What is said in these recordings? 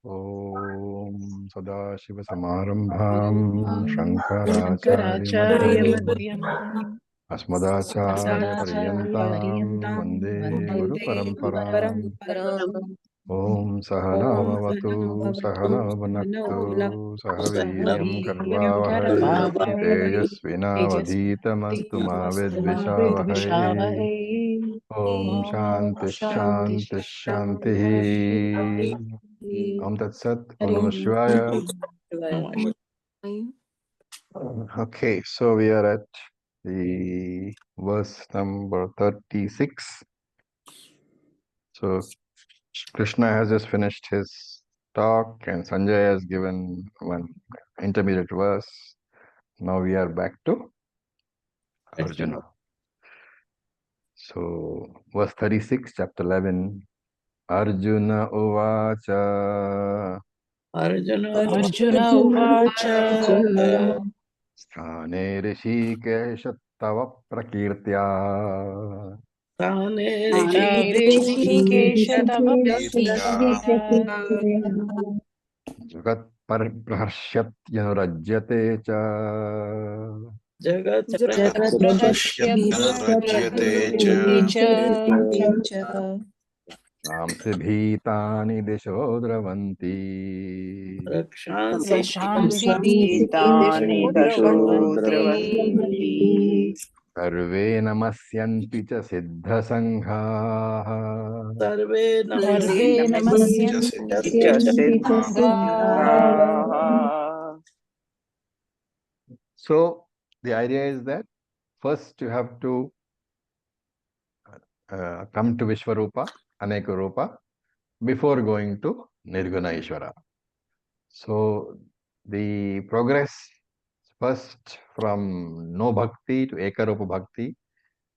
Om Sadashivasamārambhām Shankaracharyamanyam Shankaracharya Asmadacharyaparyantam Vande Guru Paramparam. Om Sahana Bhavatu Sahana Bhunaktu Sahaviryam Karvavahai Tejasvinavadhitamastu Ma Vidvishavahai. Om Shanti Shanti Shanti. Om Tat Sat. Om Namah Shivaya. Okay, so we are at the verse number 36. So Krishna has just finished his talk and Sanjay has given one intermediate verse. Now we are back to Arjuna. So verse 36, chapter 11. Arjuna Uvacha Arjuna Uvacha Sthane Rishikesh Tava Prakirtya Sthane Rishikesh tava Rishikesh Jagat Prahrshyatyanurajyate cha Jagat Prahashyate cha Namsi Bhitani Disho Dravanti Rakshansi Rakshamsi Bhitani Dasho Dravanti Sarve Namasyanti cha Siddha Sangha. Sarve Sarve Namasyanti Namasyanti cha Siddha. So the idea is that first you have to come to Vishwarupa, Anekarupa, before going to Nirguna Ishvara. So the progress first from no bhakti to Ekarupa bhakti,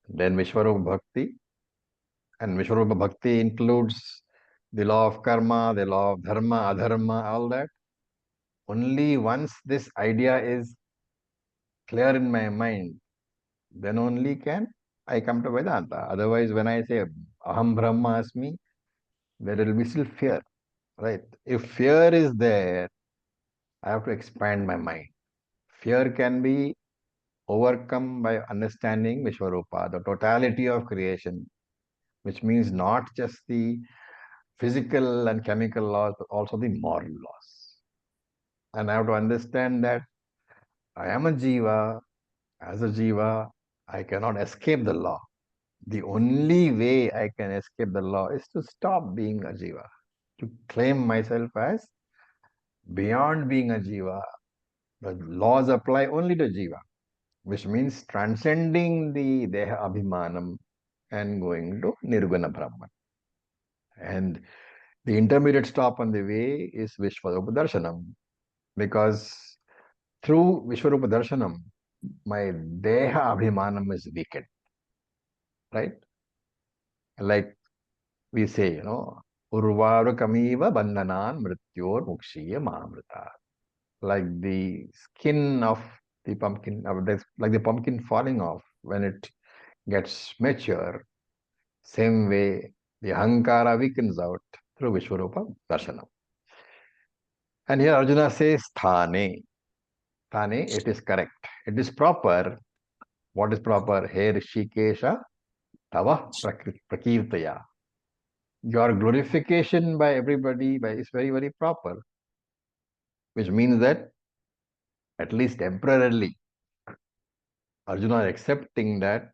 then Vishwarupa bhakti, and Vishwarupa bhakti includes the law of karma, the law of dharma, adharma, all that. Only once this idea is clear in my mind, then only can I come to Vedanta. Otherwise, when I say Aham Brahmasmi, there will be still fear, right? If fear is there, I have to expand my mind. Fear can be overcome by understanding Vishwarupa, the totality of creation, which means not just the physical and chemical laws, but also the moral laws. And I have to understand that I am a jiva. As a jiva, I cannot escape the law. The only way I can escape the law is to stop being a jiva, to claim myself as beyond being a jiva. The laws apply only to jiva, which means transcending the deha abhimanam and going to nirguna brahman. And the intermediate stop on the way is Vishwarupa Darshanam, because through Vishwarupa Darshanam, my deha abhimanam is weakened, right? Like we say, Urvarukamiva bandhanan mrityor mukshiya mahamrita. Like the skin of the pumpkin, like the pumpkin falling off when it gets mature, same way the ahankara weakens out through Vishwarupa Darshanam. And here Arjuna says Thane. Thane, it is correct. It is proper. What is proper? Here Rishikesha Tava Prakirtaya. Your glorification by everybody is very, very proper, which means that at least temporarily, Arjuna is accepting that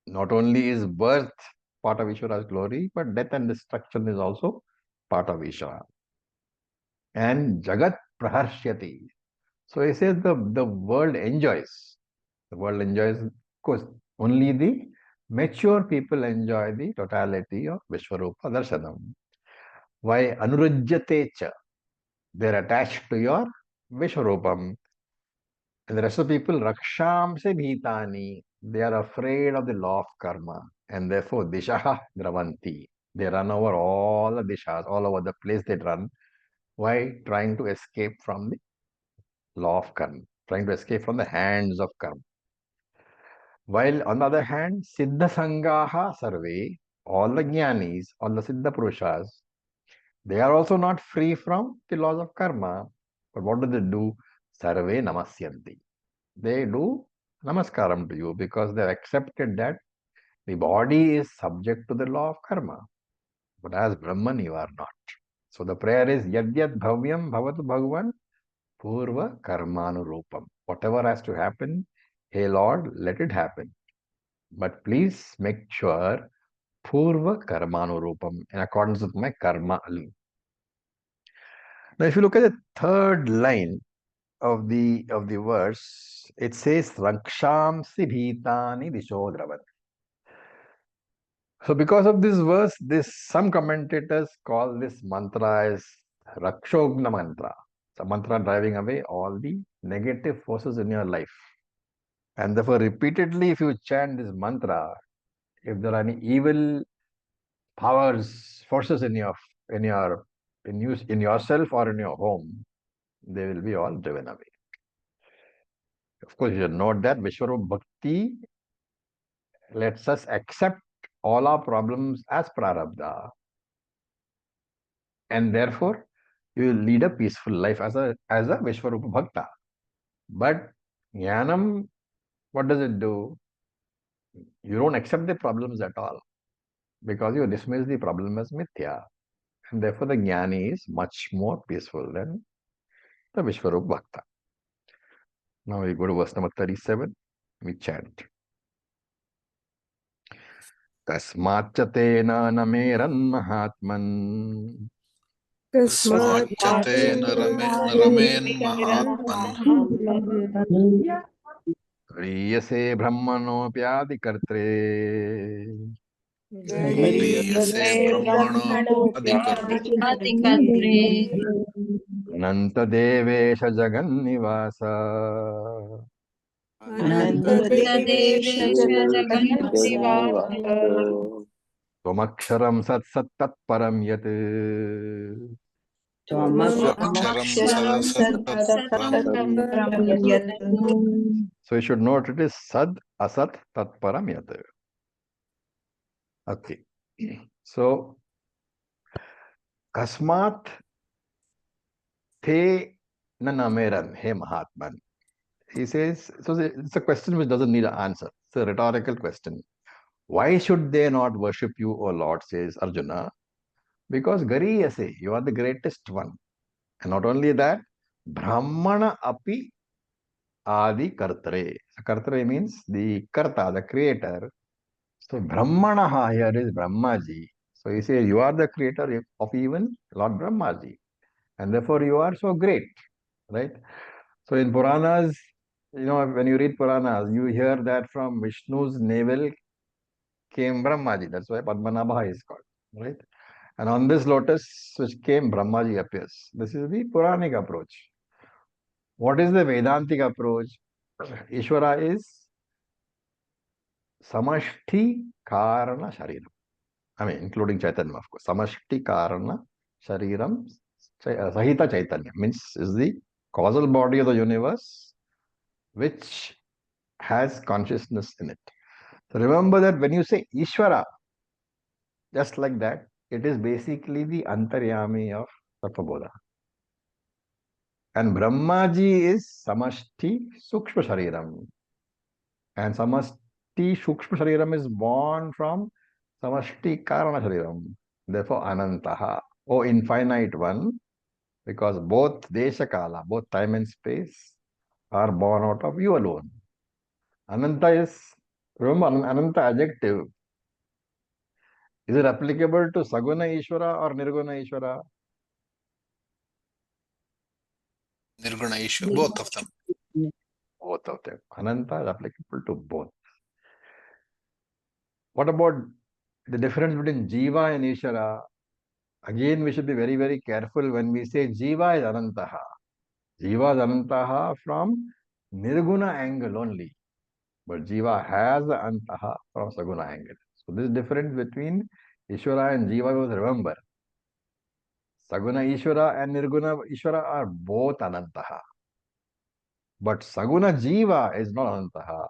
not only is birth part of Ishvara's glory, but death and destruction is also part of Ishvara. And Jagat Praharshyati. So he says the world enjoys. The world enjoys, of course, only the mature people enjoy the totality of Vishwarupa Darshanam. Why Anurajyate cha? They're attached to your Vishwarupam. And the rest of the people, Raksham se bhitani, they are afraid of the law of karma. And therefore, dishaha dravanti. They run over all the dishas, all over the place they run. Why? Trying to escape from the law of karma, trying to escape from the hands of karma. While on the other hand, Siddha Sangaha Sarve, all the Jnanis, all the Siddha Purushas, They are also not free from the laws of karma. But what do? Sarve namasyanti. They do namaskaram to you because they have accepted that the body is subject to the law of karma. But as Brahman, you are not. So the prayer is Yadyat Bhavyam Bhavatu Bhagavan Purva Karmanurupam. Whatever has to happen, hey Lord, let it happen. But please make sure Purva Karmanurupam in accordance with my karma. Now, if you look at the third line of the verse, it says Rakshamsi Bhitani Dishodravat. So because of this verse, some commentators call this mantra as Rakshogna mantra. It's a mantra driving away all the negative forces in your life. And therefore, repeatedly, if you chant this mantra, if there are any evil powers, forces in yourself or in your home, they will be all driven away. Of course, you should note that Vishwarup Bhakti lets us accept all our problems as prarabdha, and therefore you will lead a peaceful life as a Vishwarupa Bhakta. But Jnanam, what does it do? You don't accept the problems at all because you dismiss the problem as mithya. And therefore the Jnani is much more peaceful than the Vishwarupa Bhakta. Now we go to verse number 37. We chant. Kasmachate na nameran mahatman कस्माच्चते नरमेन्महात्मन् ह्रियसे ब्रह्मणोऽप्यादिकर्त्रे गरीयसे ब्रह्मणोऽप्यादिकर्त्रे अनन्तदेवेश जगन्निवास अनन्तदेवेश जगन्निवास त्वमक्षरं सत्सत्तत्परं यत् त्वमक्षरं सदसत्तत्परं यत् So you should note it is sad, asat, tatparam yat. Okay. So kasmat the nanameran, he Mahatman. He says, so it's a question which doesn't need an answer. It's a rhetorical question. Why should they not worship you, O Lord, says Arjuna? Because Gariyase, you are the greatest one. And not only that, Brahmana api adi kartare. So kartare means the karta, the creator. So Brahmanaha here is Brahmaji. So he says, you are the creator of even Lord Brahmaji. And therefore you are so great, right? So in Puranas, when you read Puranas, you hear that from Vishnu's navel came Brahmaji. That's why Padmanabha is called, right? And on this lotus which came, Brahmaji appears. This is the Puranic approach. What is the Vedantic approach? Ishvara is Samashti Karana Shariram. I mean, including Chaitanya, of course. Samashti Karana Shariram Sahita Chaitanya means is the causal body of the universe which has consciousness in it. So remember that when you say Ishvara, just like that, it is basically the Antaryami of Tattva-bodha. And Brahmaji is Samashti Sukshma Shariram. And Samashti Sukshma Shariram is born from Samashti Karana Shariram. Therefore, Anantaha, O infinite one, because both Desha Kala, both time and space, are born out of you alone. Ananta is, remember, Ananta adjective. Is it applicable to Saguna Ishvara or Nirguna Ishvara? Nirguna Ishvara, both of them. Both of them. Ananta is applicable to both. What about the difference between Jiva and Ishvara? Again, we should be very, very careful when we say Jiva is Anantaha. Jiva is Anantaha from Nirguna angle only. But Jiva has the Antaha from Saguna angle. So this difference between Ishvara and Jiva, you must remember. Saguna Ishvara and Nirguna Ishvara are both Anantaha. But Saguna Jiva is not Anantaha.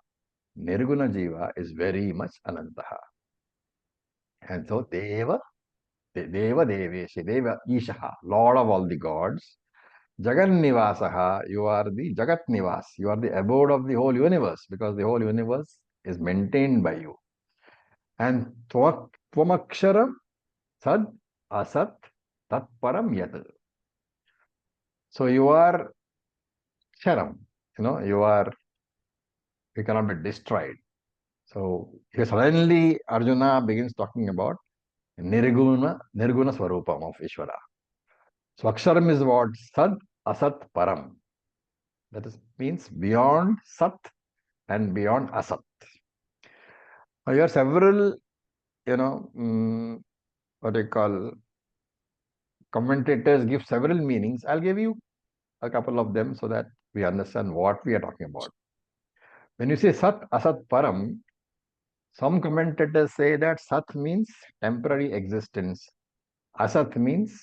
Nirguna Jiva is very much Anantaha. And so Deva Deva Deveshi, Deva Ishaha, Lord of all the gods. Jagan Nivasaha, you are the Jagat Nivas, you are the abode of the whole universe, because the whole universe is maintained by you. And Tvamaksharam, Sad, Asat, Tat Param Yat. So you are Sharam, you cannot be destroyed. So here suddenly Arjuna begins talking about Nirguna Swarupam of Ishvara. So Aksharam is what? Sad, Asat, Param. That means beyond Sat and beyond Asat. Now here are several, what do you call, commentators give several meanings. I'll give you a couple of them so that we understand what we are talking about. When you say Sat, Asat, Param, some commentators say that Sat means temporary existence. Asat means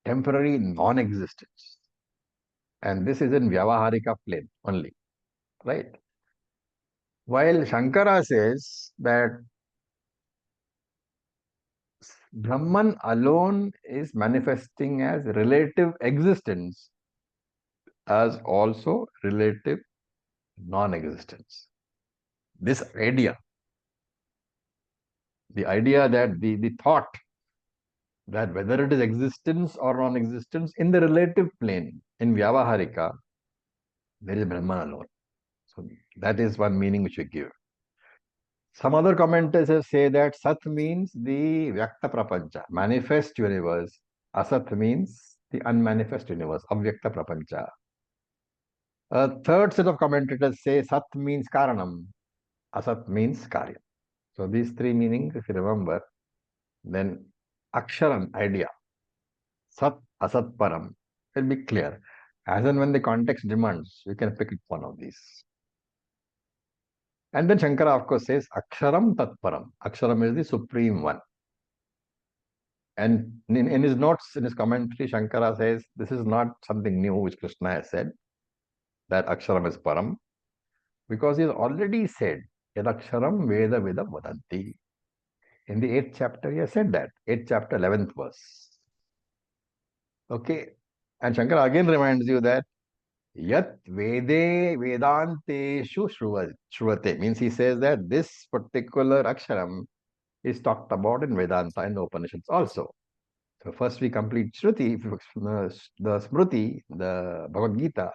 temporary non-existence. And this is in Vyavaharika plane only, right? While Shankara says that Brahman alone is manifesting as relative existence, as also relative non-existence. This idea, the idea that the thought that whether it is existence or non-existence in the relative plane, in Vyavaharika, there is Brahman alone. So that is one meaning which we give. Some other commentators say that Sat means the Vyakta Prapancha, manifest universe. Asat means the unmanifest universe, Avyakta Prapancha. A third set of commentators say Sat means Karanam, Asat means Karya. So these three meanings, if you remember, then Aksharam, idea, Sat, Asat, Param, will be clear. As and when the context demands, you can pick one of these. And then Shankara, of course, says Aksharam Tat Param. Aksharam is the supreme one. And in his notes, in his commentary, Shankara says this is not something new which Krishna has said, that Aksharam is Param, because he has already said, Yadaksharam Veda Vidam Vadanti. In the 8th chapter, he has said that. 8th chapter, 11th verse. Okay. And Shankara again reminds you that Yat Vede Vedanteshu Shruvate, means he says that this particular Aksharam is talked about in Vedanta and the Upanishads also. So first we complete Shruti, the Smruti, the Bhagavad Gita.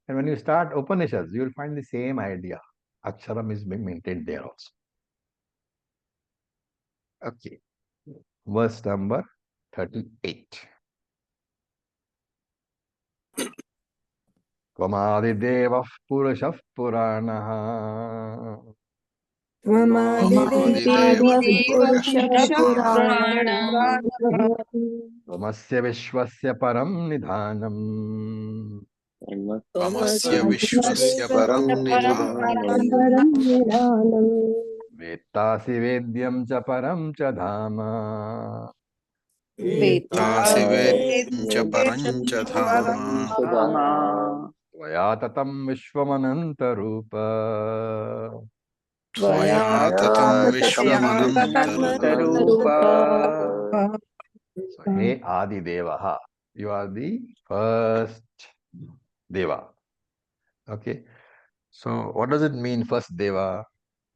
And when you start Upanishads, you will find the same idea. Aksharam is being maintained there also. Okay. Verse number 38. Tvamadidevah Purushah Puranaha. Tvamaदिdev Purusha Purana Tvamasya Vishwasya Param Nidhanam. Tamasya Vishwasya Param Nidhanam. Vettasi Vedyam Cha Param Cha Dhama. Vettasi Vedyam Cha Param Cha Dhama. Tvaya Tatam Vishwamananta Rupa. Tvaya Tatam Vishwamananta Rupa. So, Hey Adi Devaha, you are the first Deva. Okay. So, what does it mean, first Deva?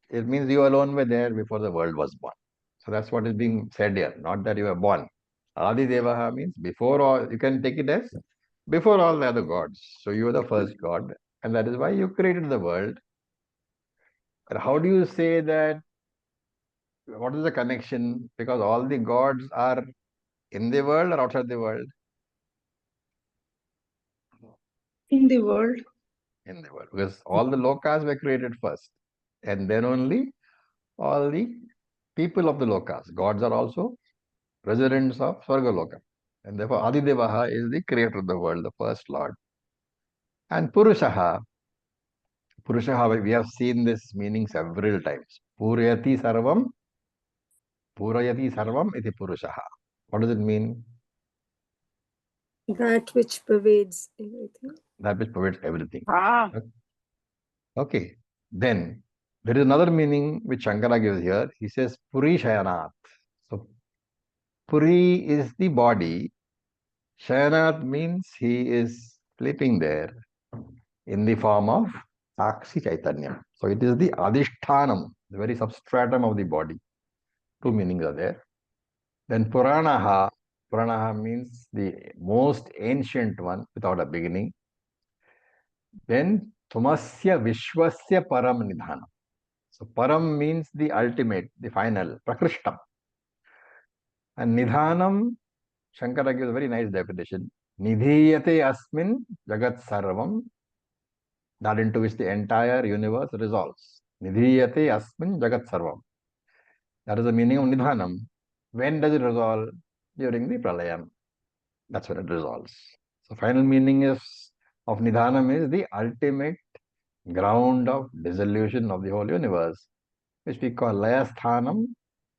It means you alone were there before the world was born. So, that's what is being said here, not that you were born. Adi Devaha means before all, you can take it as before all the other gods. So, you are the first god, and that is why you created the world. But how do you say that? What is the connection? Because all the gods are in the world or outside the world? in the world. In the world. Because all the lokas were created first. And then only all the people of the lokas. Gods are also residents of Swargaloka. And therefore Adidevaha is the creator of the world, the first Lord. And Purushaha, we have seen this meaning several times. Purayati Sarvam iti Purushaha. What does it mean? That which pervades everything. That which pervades everything. Ah, Okay. Then there is another meaning which Shankara gives here. He says Puri Shayanat. So Puri is the body. Shayanat means he is sleeping there in the form of Sakshi Chaitanya. So it is the Adhishthanam, the very substratum of the body. Two meanings are there. Then Puranaha. Puranaha means the most ancient one without a beginning. Then Tumasya Vishwasya Param Nidhanam. So Param means the ultimate, the final, Prakrishtam. And Nidhanam, Shankara gives a very nice definition. Nidhiyate asmin jagat sarvam, that into which the entire universe resolves. Nidhiyate asmin jagat sarvam. That is the meaning of Nidhanam. When does it resolve? During the pralayam. That's when it resolves. So final meaning is of Nidhanam is the ultimate ground of dissolution of the whole universe, which we call Layasthanam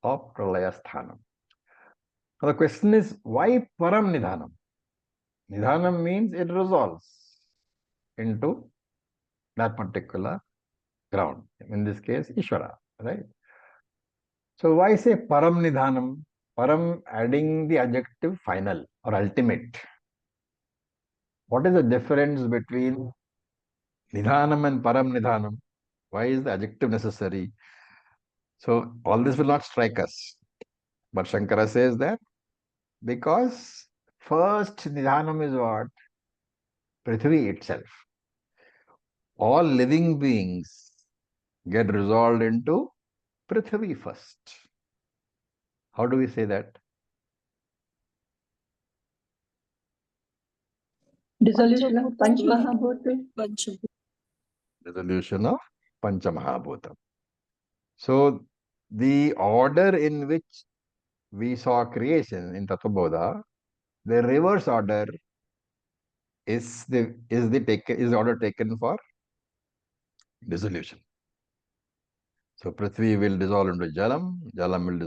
or Pralayasthanam. Now the question is, why Param Nidhanam? Nidhanam means it resolves into that particular ground. In this case, Ishvara, right? So why say Param Nidhanam? Param adding the adjective final or ultimate. What is the difference between Nidhanam and Param Nidhanam? Why is the adjective necessary? So all this will not strike us. But Shankara says that because first Nidhanam is what? Prithvi itself. All living beings get resolved into Prithvi first. How do we say that? Dissolution of Panchmahabhuta. Resolution of Panchamahabhuta. So the order in which we saw creation in Tattvabodha, the reverse order is the order taken for dissolution. So Prithvi will dissolve into Jalam, Jalam will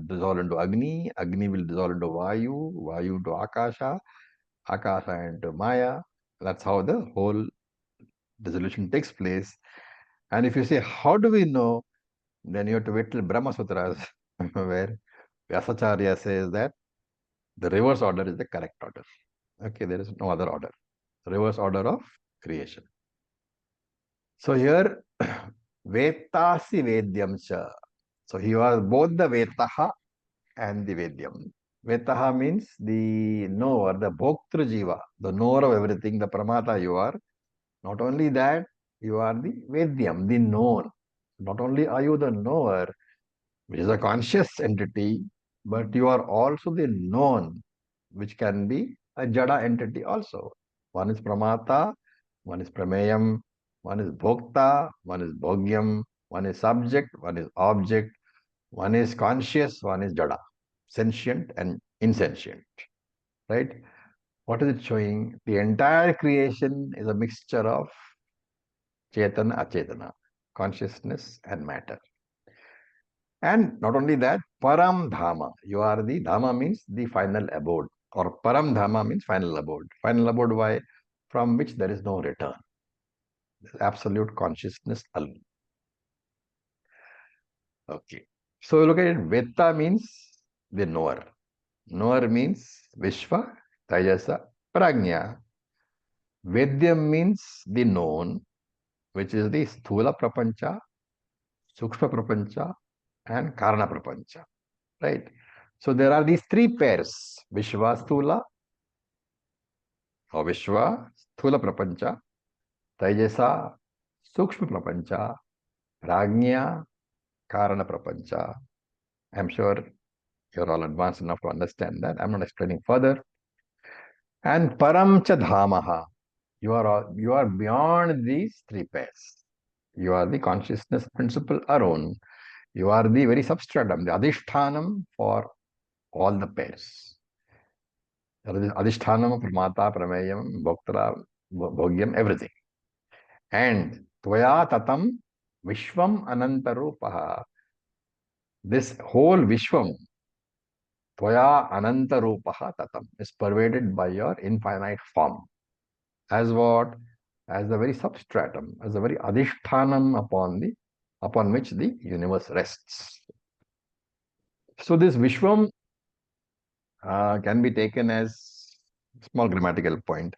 dissolve into Agni, Agni will dissolve into Vayu, Vayu into Akasha, Akasha into Maya. That's how the whole dissolution takes place. And if you say, how do we know? Then you have to wait till Brahma Sutras, where Acharya says that the reverse order is the correct order. Okay, there is no other order. Reverse order of creation. So here, Vetasi Vedyam cha. So he was both the Vetaha and the Vedyam. Vetaha means the knower, the Bhoktru Jiva, the knower of everything, the Pramata you are. Not only that, you are the Vedyam, the known. Not only are you the knower, which is a conscious entity, but you are also the known, which can be a Jada entity also. One is Pramata, one is Prameyam, one is Bhokta, one is Bhogyam, one is subject, one is object, one is conscious, one is Jada, sentient and insentient. Right? What is it showing? The entire creation is a mixture of Chetana, Achetana, consciousness and matter. And not only that, Param Dhama. You are the Dhama means the final abode, or Param Dhama means final abode. Final abode, why? From which there is no return. Absolute consciousness alone. Okay. So look at it. Veta means the knower. Knower means Vishwa, Tajasa, Prajna. Vedyam means the known, which is the Sthula Prapancha, Sukshma Prapancha, and Karana Prapancha. Right? So there are these three pairs, Vishwa Sthula or Vishwa Sthula Prapancha, Taijasa Sukshma Prapancha, Prajna Karana Prapancha. I'm sure you're all advanced enough to understand that. I'm not explaining further. And Paramcha Dhamaha. You are beyond these three pairs. You are the consciousness principle Arun. You are the very substratum, the Adhishthanam for all the pairs. Adhishthanam, Pramata, Prameyam, Bhoktara, Bhogyam, everything. And Tvaya Tatam Vishwam Anantarupaha. This whole Vishwam, Tvaya Anantarupaha Tatam, is pervaded by your infinite form. As what? As the very substratum, as the very Adhishthanam upon which the universe rests. So this Vishwam can be taken as small grammatical point.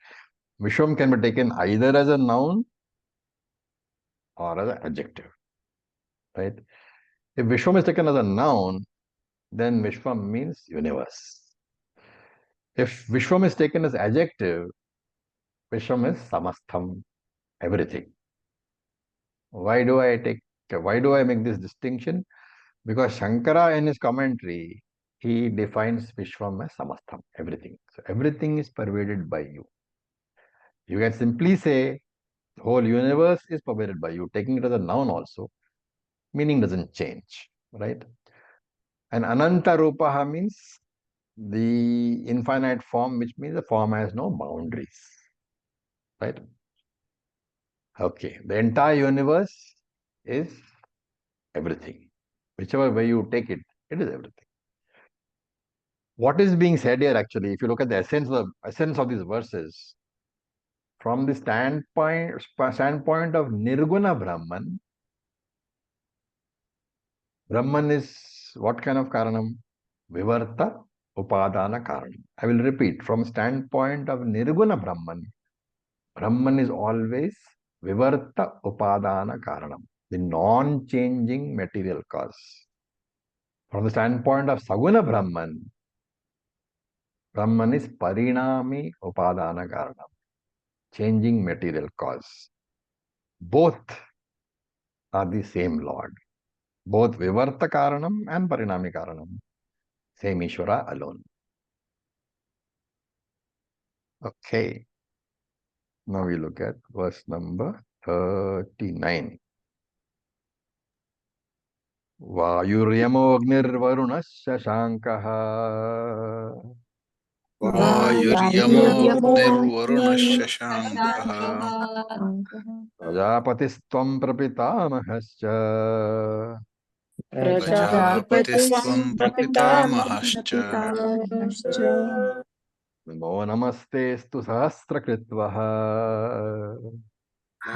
Vishwam can be taken either as a noun or as an adjective, right? If Vishwam is taken as a noun, then Vishwam means universe. If Vishwam is taken as adjective, Vishwam is samastham, everything. Why do I make this distinction? Because Shankara in his commentary, he defines Vishwam as samastham, everything. So everything is pervaded by you. You can simply say the whole universe is pervaded by you, taking it as a noun also. Meaning doesn't change, right? And Ananta Rupaha means the infinite form, which means the form has no boundaries, right? Okay, the entire universe is everything. Whichever way you take it, it is everything. What is being said here actually, if you look at the essence of these verses, from the standpoint of Nirguna Brahman, Brahman is what kind of Karanam? Vivarta Upadana Karanam. I will repeat, from standpoint of Nirguna Brahman, Brahman is always Vivarta Upadana Karanam, the non-changing material cause. From the standpoint of Saguna Brahman, Brahman is Parinami Upadana Karanam, changing material cause. Both are the same Lord. Both Vivarta Karanam and Parinami Karanam. Same Ishvara alone. Okay. Now we look at verse number 39. Vayuryamogniर्वरुणस्य शाङ्कः वायुर्यमोऽग्निर्वरुणस्य शाङ्कः प्रजापतिस्त्वं प्रपितामहश्च प्रजापतिस्त्वं प्रपितामहश्च नमो नमस्तेऽस्तु सहस्रकृत्वः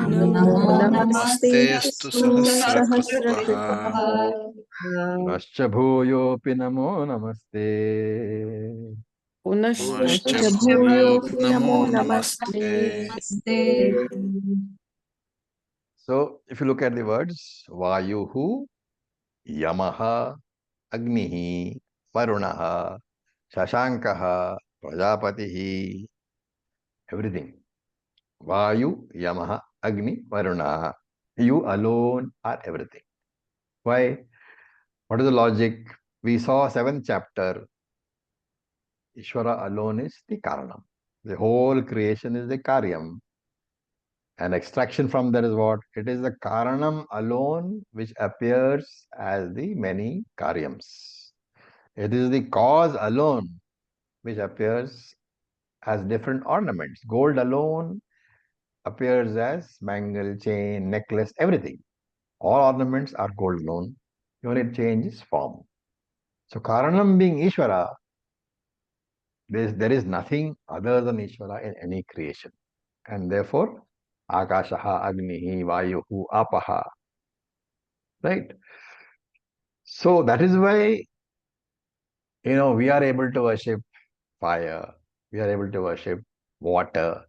नमो नमस्तेऽस्तु सहस्रकृत्वः पुनश्च भूयोऽपि नमो नमस्ते पुनश्च भूयोऽपि नमो नमस्ते. So if you look at the words Vayuhu, Yamaha, Agnihi, Varunaha, Shashankaha, Prajapatihi, everything. Vayu, Yamaha, Agni, Varuna. You alone are everything. Why? What is the logic? We saw 7th chapter. Ishvara alone is the Karanam. The whole creation is the Karyam. And extraction from that is what? It is the Karanam alone which appears as the many Karyams. It is the cause alone which appears as different ornaments. Gold alone appears as bangle, chain, necklace, everything. All ornaments are gold alone. Only it changes form. So Karanam being Ishvara, there is nothing other than Ishvara in any creation. And therefore, Akashaha, Agnihi, Vayuhu, Apaha. Right? So that is why, we are able to worship fire. We are able to worship water.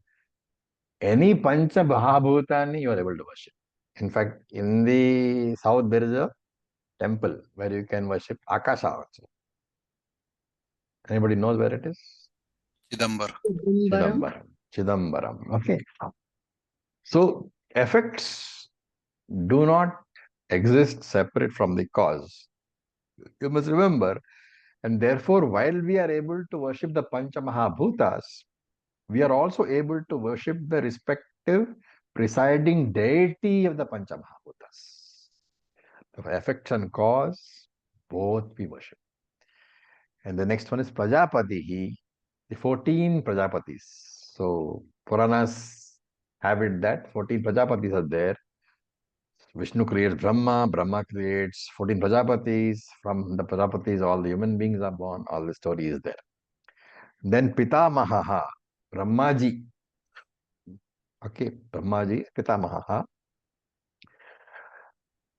Any Pancha Mahabhutani you are able to worship. In fact, in the south there is a temple where you can worship Akasha also. Anybody knows where it is? Chidambar. Chidambaram. Okay. So effects do not exist separate from the cause. You must remember, and therefore, while we are able to worship the Pancha Mahabhutas, we are also able to worship the respective presiding deity of the Pancha Mahabhutas. So effects and cause, both we worship. And the next one is Prajapatihi, the 14 Prajapatis. So Puranas have it that 14 Prajapatis are there. Vishnu creates Brahma, Brahma creates 14 Prajapatis. From the Prajapatis, all the human beings are born. All the story is there. Then Pitamaha, Brahmaji. Okay, Brahmaji, Pitamaha.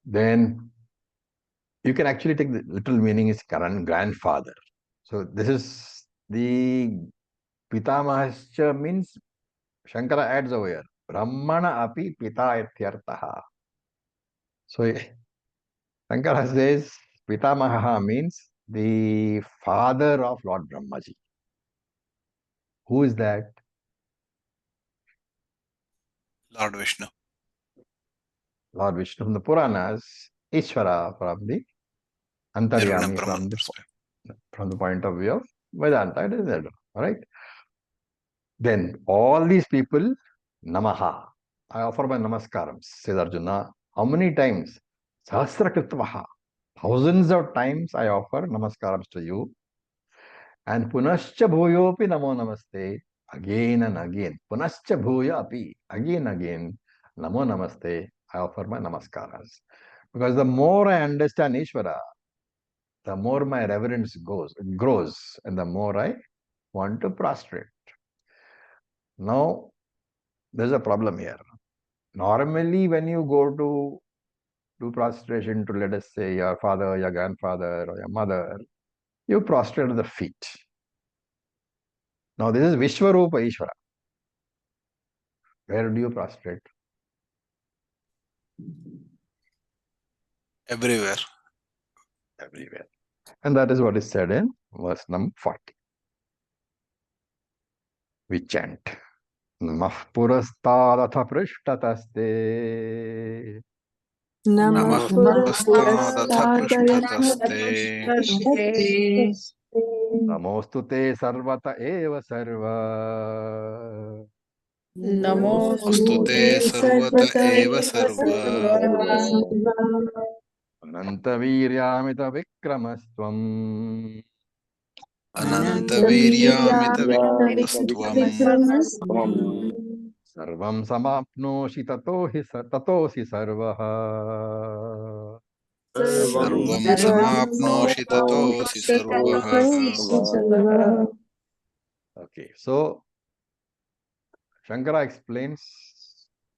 Then you can actually take the literal meaning is Karan, grandfather. So this is The Pitamahascha means Shankara adds over here. Brahmana api pita ityartaha. So Shankara says Pitamaha means the father of Lord Brahmaji. Who is that? Lord Vishnu. Lord Vishnu from the Puranas, Ishvara from the Nirguna Antaryami Brahman perspective. from the point of view of Vedanta. It is that. All right. Then all these people, Namaha. I offer my Namaskarams, says Arjuna. How many times? Sahasra Kritvaha. Thousands of times I offer Namaskarams to you. And Punascha Bhuyopi Namo Namaste. Again and again. Punascha Bhuya api. Again, again. Namo Namaste. I offer my Namaskaras. Because the more I understand Ishvara, the more my reverence grows, and the more I want to prostrate. Now, there's a problem here. Normally, when you go to do prostration to, let us say, your father, your grandfather, or your mother, you prostrate at the feet. Now, this is Vishwarupa Ishvara. Where do you prostrate? Everywhere. Everywhere. And that is what is said in verse number 40. We chant. Namah purastadatha prishtataste. Namah purastadatha prishtataste. Namostu te sarvata eva sarva. Namostu te sarvata eva sarva. Ananta viryamita vikramasvam. Ananta viryamita vikramastvam. Sarvam samapnoshi tatosi sarvaha. Sarvam samapnoshi tatosi sarvaha. Okay, so Shankara explains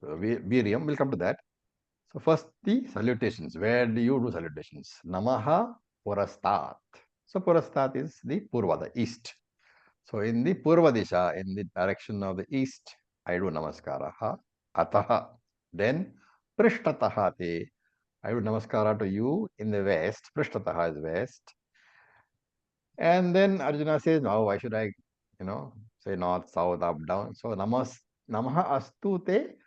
Viryam. We'll come to that. So first the salutations. Where do you do salutations? Namaha Purastat. So Purastat is the Purva, the east. So in the Purva Disha, in the direction of the east, I do Namaskaraha. Ataha. Then Prishtataha te. I do Namaskara to you in the west. Prishtataha is west. And then Arjuna says, no, why should I, say north, south, up, down? So Namaha astu te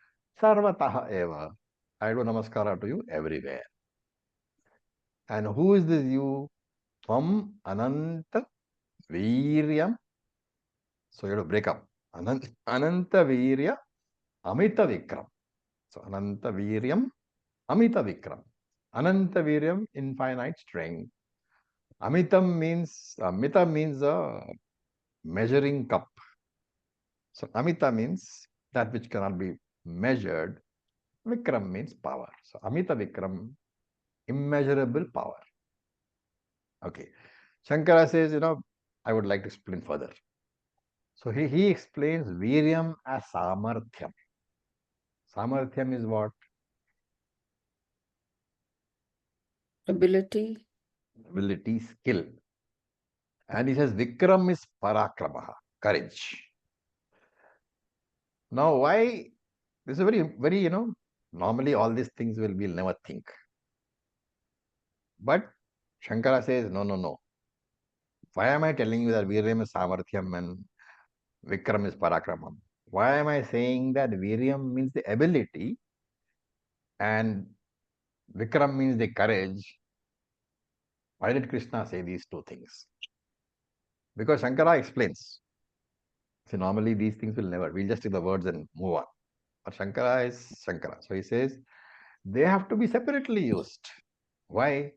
sarvataha eva. I do Namaskara to you everywhere. And who is this you? Tvam Ananta Viryam. So you have to break up. Ananta Virya Amita Vikram. So Ananta Viryam Amita Vikram. Ananta Viryam, infinite strength. Amita means a measuring cup. So Amita means that which cannot be measured. Vikram means power. So Amita Vikram, immeasurable power. Okay. Shankara says, I would like to explain further. So he explains Viryam as Samarthyam. Samarthyam is what? Ability. Ability, skill. And he says Vikram is Parakramaha, courage. Now, why? This is very, very, normally all these things we'll never think. But Shankara says, no. Why am I telling you that Viryam is Samarthyam and Vikram is Parakramam? Why am I saying that Viryam means the ability and Vikram means the courage? Why did Krishna say these two things? Because Shankara explains. See, normally these things will never, we'll just take the words and move on. But Shankara is Shankara. So he says, they have to be separately used. Why?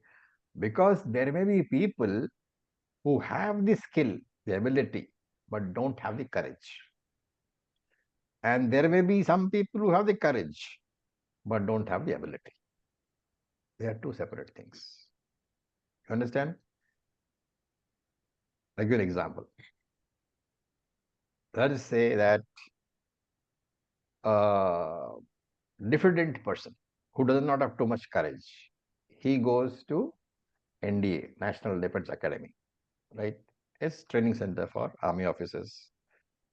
Because there may be people who have the skill, the ability, but don't have the courage. And there may be some people who have the courage, but don't have the ability. They are two separate things. You understand? I'll give you an example. Let us say that a diffident person who does not have too much courage, he goes to NDA, National Defense Academy, right? is training center for army officers.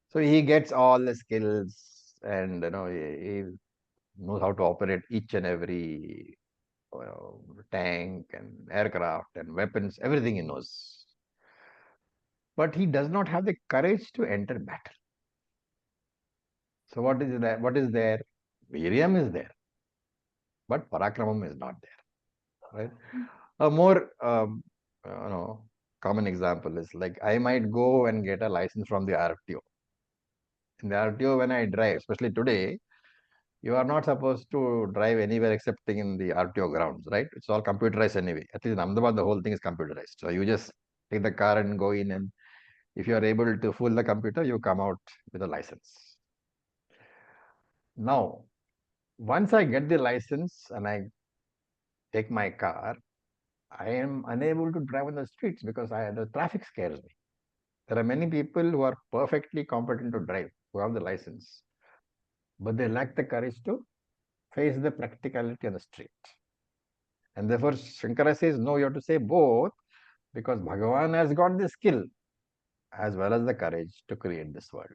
So he gets all the skills, and he knows how to operate each and every tank and aircraft and weapons. Everything he knows, but he does not have the courage to enter battle. So what is that? What is there? Viryam is there, but Parakramam is not there. Right? A more common example is like I might go and get a license from the RTO. In the RTO, when I drive, especially today, you are not supposed to drive anywhere excepting in the RTO grounds, right? It's all computerized anyway. At least in Ahmedabad, the whole thing is computerized. So you just take the car and go in, and if you are able to fool the computer, you come out with a license. Now, once I get the license and I take my car, I am unable to drive on the streets because the traffic scares me. There are many people who are perfectly competent to drive, who have the license, but they lack the courage to face the practicality on the street. And therefore, Shankara says, no, you have to say both, because Bhagavan has got the skill as well as the courage to create this world.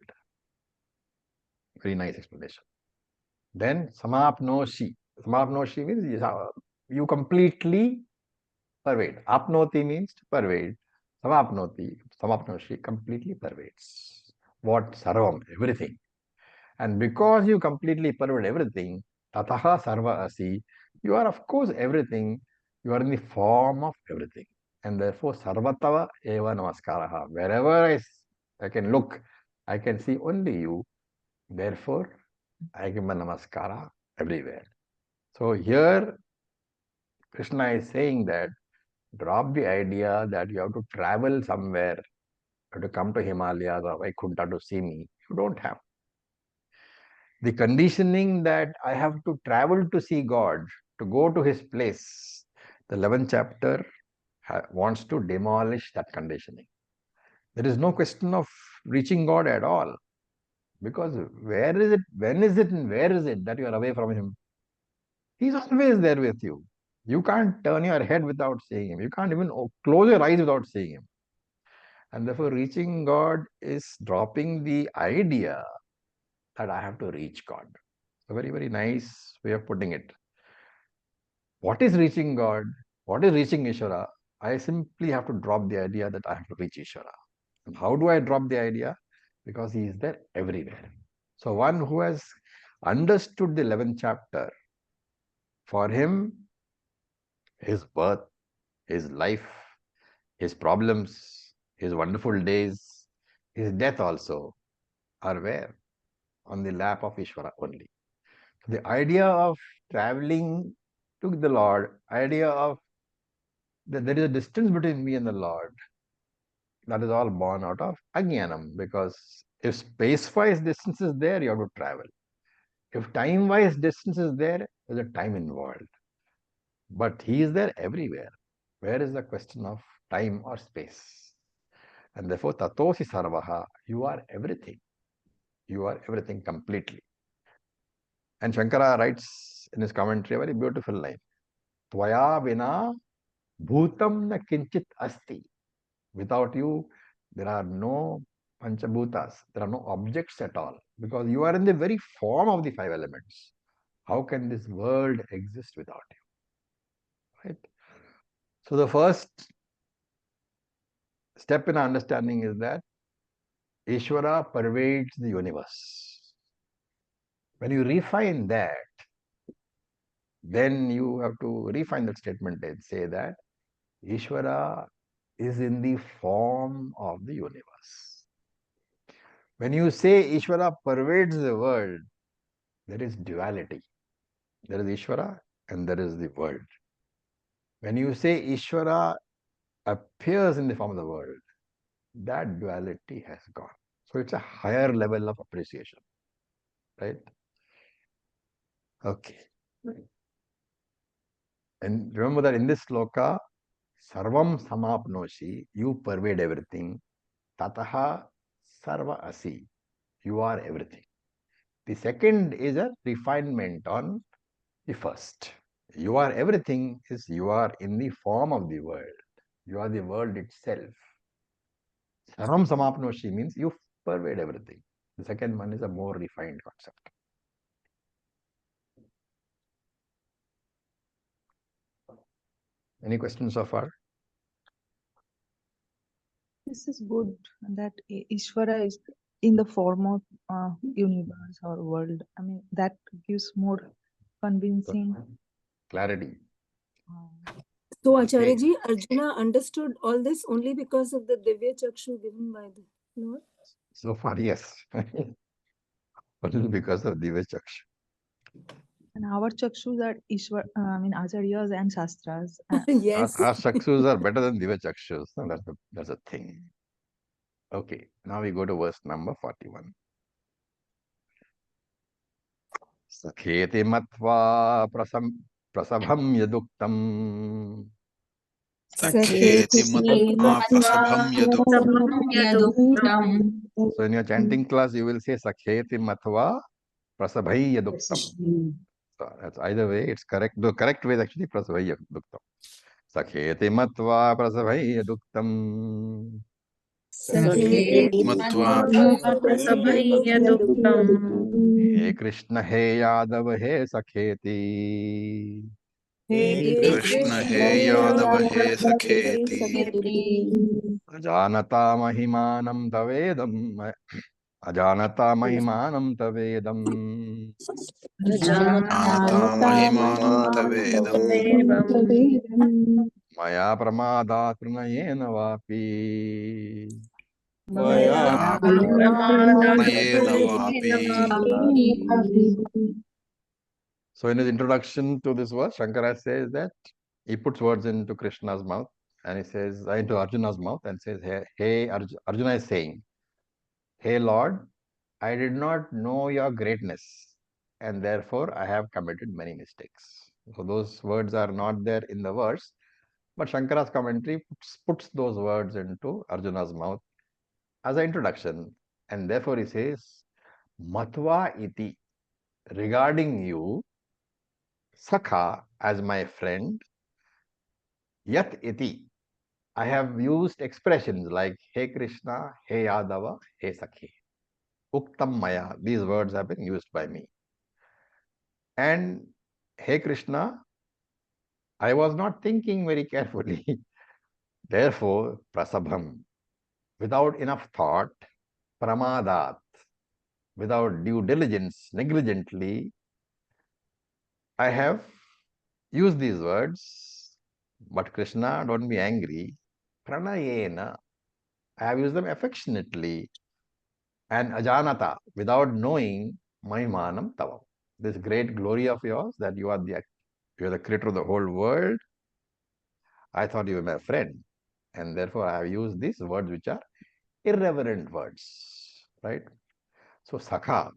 Very nice explanation. Then, Samapnoshi. Samapnoshi means you completely pervade. Apnoti means to pervade. Samapnoshi completely pervades. What? Sarvam, everything. And because you completely pervade everything, tataha sarva asi, you are of course everything. You are in the form of everything. And therefore, sarvatava eva namaskaraha. Wherever I can look, I can see only you. Therefore, I give my namaskara everywhere. So here, Krishna is saying that drop the idea that you have to travel somewhere, you have to come to Himalayas or Vaikuntha to see me. You don't have. The conditioning that I have to travel to see God, to go to his place, the 11th chapter wants to demolish that conditioning. There is no question of reaching God at all. Because where is it, when is it, and where is it that you are away from him? He's always there with you. You can't turn your head without seeing him. You can't even close your eyes without seeing him. And therefore, reaching God is dropping the idea that I have to reach God. A very, very nice way of putting it. What is reaching God? What is reaching Ishvara? I simply have to drop the idea that I have to reach Ishvara. And how do I drop the idea? Because he is there everywhere. So one who has understood the 11th chapter, for him, his birth, his life, his problems, his wonderful days, his death also are where? On the lap of Ishvara only. The idea of traveling to the Lord, idea of that there is a distance between me and the Lord, that is all born out of Ajnanam, because if space-wise distance is there, you have to travel. If time-wise distance is there, there's a time involved. But he is there everywhere. Where is the question of time or space? And therefore, tatosi sarvaha, you are everything. You are everything completely. And Shankara writes in his commentary a very beautiful line. Tvaya vina bhutam na kinchit asti. Without you, there are no panchabhutas. There are no objects at all. Because you are in the very form of the five elements. How can this world exist without you? Right? So the first step in understanding is that Ishvara pervades the universe. When you refine that, then you have to refine that statement and say that Ishvara is in the form of the universe. When you say Ishvara pervades the world, there is duality. There is Ishvara and there is the world. When you say Ishvara appears in the form of the world, that duality has gone. So it's a higher level of appreciation, right? Okay. And remember that in this sloka, sarvam samapnoshi, you pervade everything. Tataha sarva asi, you are everything. The second is a refinement on the first. You are everything is you are in the form of the world. You are the world itself. Sarvam samapnoshi means you pervade everything. The second one is a more refined concept. Any questions so far? This is good that Ishvara is in the form of universe or world. I mean, that gives more convincing. Clarity. So Acharya ji, Arjuna understood all this only because of the Divya Chakshu given by the Lord? So far, yes. Only because of Divya Chakshu. And our chakshus are Acharyas and Shastras. Yes. Our Chakshus are better than Divya Chakshus. No, that's a thing. Okay, now we go to verse number 41. Sakheti matva prasabham yaduktam. Sakheti matva prasabham yaduktam. So in your chanting class, you will say Sakheti matva prasabhai yaduktam. So that's either way, it's correct. The correct way is actually prasabhai yaduktam. Sakheti matva prasabhai yaduktam. Sakheti matva He Krishna, He Yadav, He Sakheti. He Krishna, He Yadav, He Sakheti. Ajanata Mahimanam Tavedam. Ajanata Mahimanam Tavedam. Janata Mahimanam Tavedam. Maya Pramada Trunayena Vapi. Maya Pramanayena Vapi. So in his introduction to this verse, Shankara says that he puts words into Krishna's mouth and he says, into Arjuna's mouth and says, hey Arjuna is saying, hey Lord, I did not know your greatness and therefore I have committed many mistakes. So those words are not there in the verse, but Shankara's commentary puts those words into Arjuna's mouth as an introduction, and therefore he says, Matva iti, regarding you, Sakha, as my friend, Yat iti, I have used expressions like Hey Krishna, Hey Yadava, Hey Sakhi. Uktam Maya, these words have been used by me. And Hey Krishna, I was not thinking very carefully. Therefore, Prasabham, without enough thought, Pramadat, without due diligence, negligently, I have used these words, but Krishna, don't be angry. Pranayena, I have used them affectionately. And ajanata, without knowing, Mahimanam Tavam. This great glory of yours that you are the creator of the whole world. I thought you were my friend. And therefore I have used these words which are irreverent words. Right? So Sakha.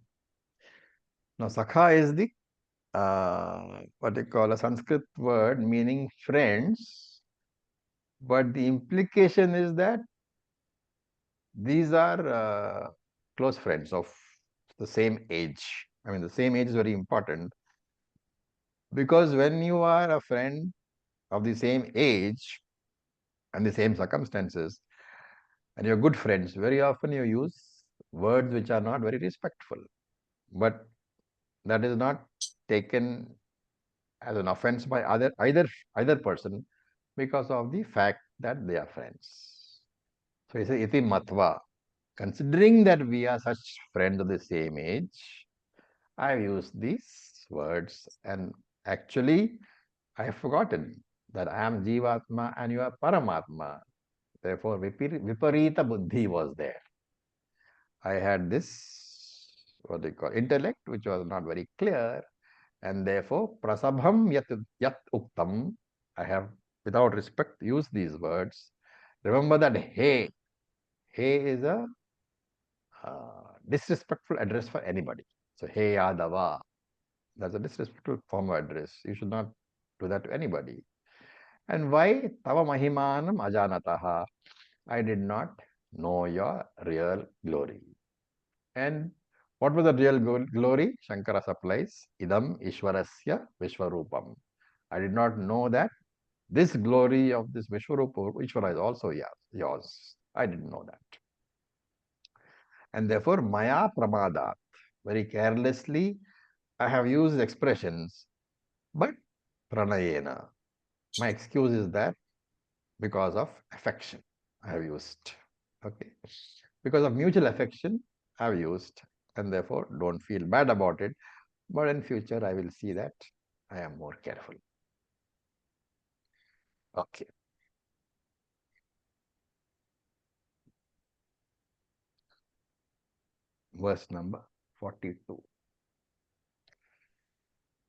Now Sakha is the what they call a Sanskrit word meaning friends, but the implication is that these are close friends of the same age. I mean, the same age is very important because when you are a friend of the same age and the same circumstances, and you're good friends, very often you use words which are not very respectful, but that is not taken as an offense by either person because of the fact that they are friends. So he says, iti matva. Considering that we are such friends of the same age, I have used these words and actually I have forgotten that I am Jivatma and you are Paramatma. Therefore, Viparita Buddhi was there. I had this, what they call, intellect, which was not very clear, and therefore, Prasabham yat uktam, I have, without respect, used these words. Remember that Hey is a disrespectful address for anybody. So, Hey Yadava, that's a disrespectful form of address. You should not do that to anybody. And why? Tava Mahimanam Ajanataha. I did not know your real glory. And what was the real glory? Shankara supplies, Idam Ishwarasya Vishwarupam. I did not know that this glory of this Vishwarupa, Ishvara is also yours. I didn't know that. And therefore, maya pramadat. Very carelessly, I have used expressions, but pranayena. My excuse is that because of affection, I have used. Okay. Because of mutual affection, I have used, and therefore don't feel bad about it. But in future, I will see that I am more careful. Okay. Verse number 42.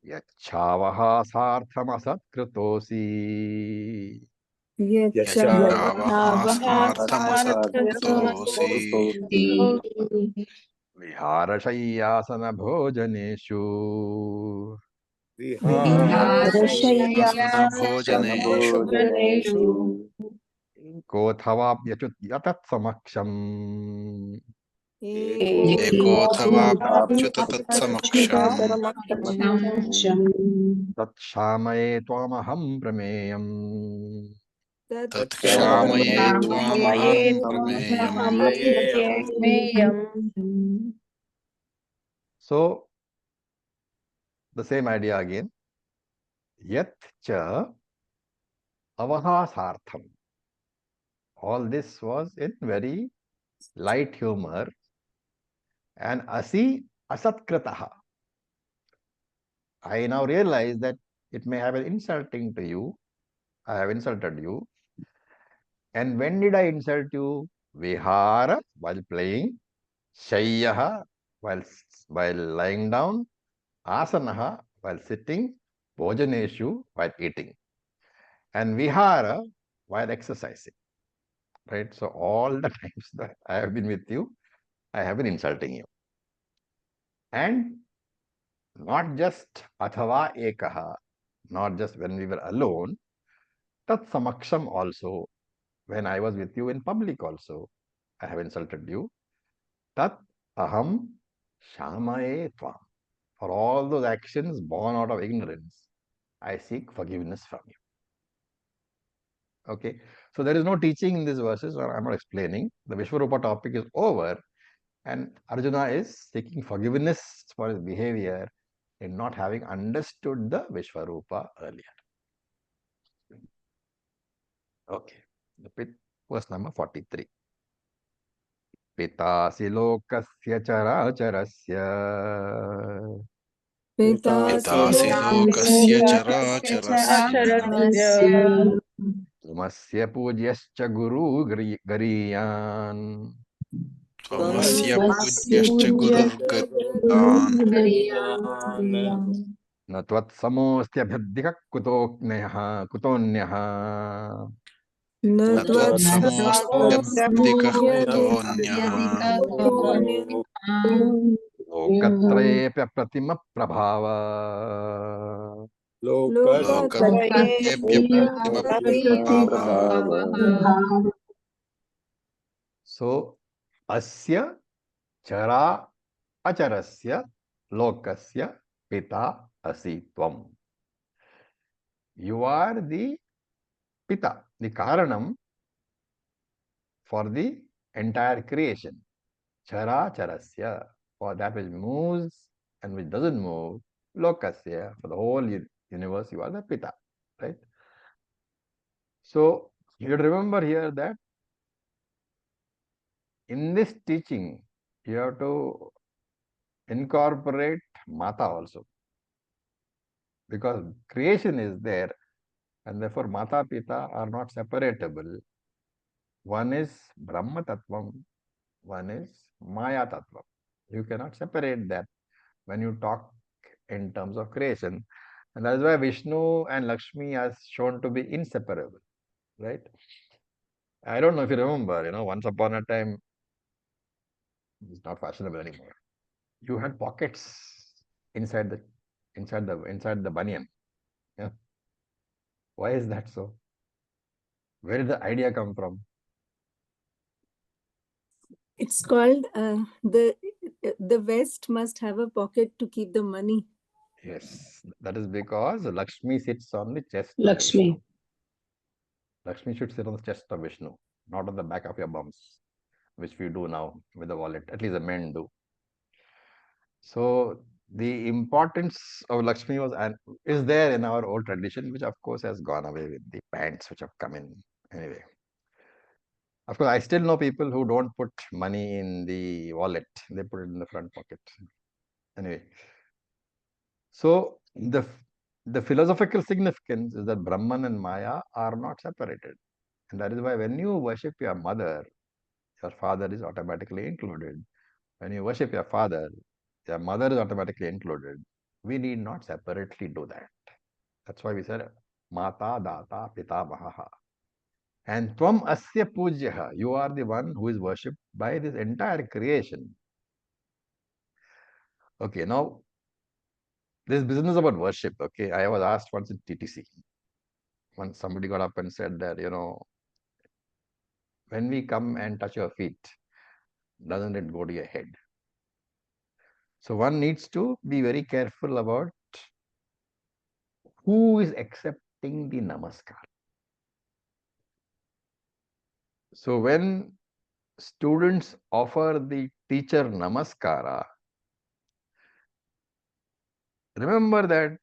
Yachavaha sarthamasatkrutosi यच्चावहासार्थमसत्कृतोऽसि viharashayasana bhojaneshu विहारशय्यासनभोजनेषु kothavavyachut yatat samaksham एकोऽथवाप्युत तत्समक्षम् tat shamaye twamaham prameyam. तत्क्षामये त्वामहं प्रमेयम् So the same idea again. Yat cha avahasartham. All this was in very light humor. And asi asatkrataha. I now realize that it may have been insulting to you. I have insulted you. And when did I insult you? Vihara, while playing. Shayyaha, while lying down. Asanaha, while sitting. Bhojaneshu, while eating. And vihara, while exercising. Right? So all the times that I have been with you, I have been insulting you. And not just athava ekaha, not just when we were alone, tat samaksham also, when I was with you in public also, I have insulted you. Tat aham shamaye tvam. For all those actions born out of ignorance, I seek forgiveness from you. Okay, so there is no teaching in these verses, or I'm not explaining. The Vishwarupa topic is over, and Arjuna is seeking forgiveness for his behavior in not having understood the Vishwarupa earlier. Okay, verse number 43. Pitasi lokasya characharasya पितासि लोकस्य चराचरस्य tumasya pugyascha guru gariyan त्वमस्य पूज्यश्च गुरुर्गरीयान् na tvat samostya kutonyah न त्वत्समोऽस्त्यब्धिकः कुतोऽन्यः लोकत्रयेऽप्य प्रतिम प्रभावा लोकत्रयेऽप्यप्रतिमप्रभावः So asya chara acharasya lokasya pita asi tvam. You are the pita, the karanam for the entire creation. Chara charasya, for that which moves and which doesn't move. Lokasya, for the whole universe, you are the pita, right? So you should remember here that in this teaching, you have to incorporate Mata also. Because creation is there, and therefore Mata Pita are not separatable. One is Brahma Tattvam, one is Maya Tattvam. You cannot separate that when you talk in terms of creation. And that is why Vishnu and Lakshmi are shown to be inseparable, right? I don't know if you remember, once upon a time, it's not fashionable anymore. You had pockets inside the banyan. Yeah. Why is that so? Where did the idea come from? It's called the West must have a pocket to keep the money. Yes, that is because Lakshmi sits on the chest. Lakshmi. Lakshmi should sit on the chest of Vishnu, not on the back of your bums. which we do now with the wallet, at least the men do. So the importance of Lakshmi was and is there in our old tradition, which of course has gone away with the pants which have come in anyway. Of course, I still know people who don't put money in the wallet; they put it in the front pocket. Anyway, so the philosophical significance is that Brahman and Maya are not separated, and that is why when you worship your mother, your father is automatically included. When you worship your father, your mother is automatically included. We need not separately do that. That's why we said Mata, Data, Pita, Mahaha. And Tvam Asya Pujyaha, you are the one who is worshipped by this entire creation. Okay, now this business about worship, okay, I was asked once in TTC. Once somebody got up and said that, when we come and touch your feet, doesn't it go to your head? So one needs to be very careful about who is accepting the namaskar. So when students offer the teacher namaskara, remember that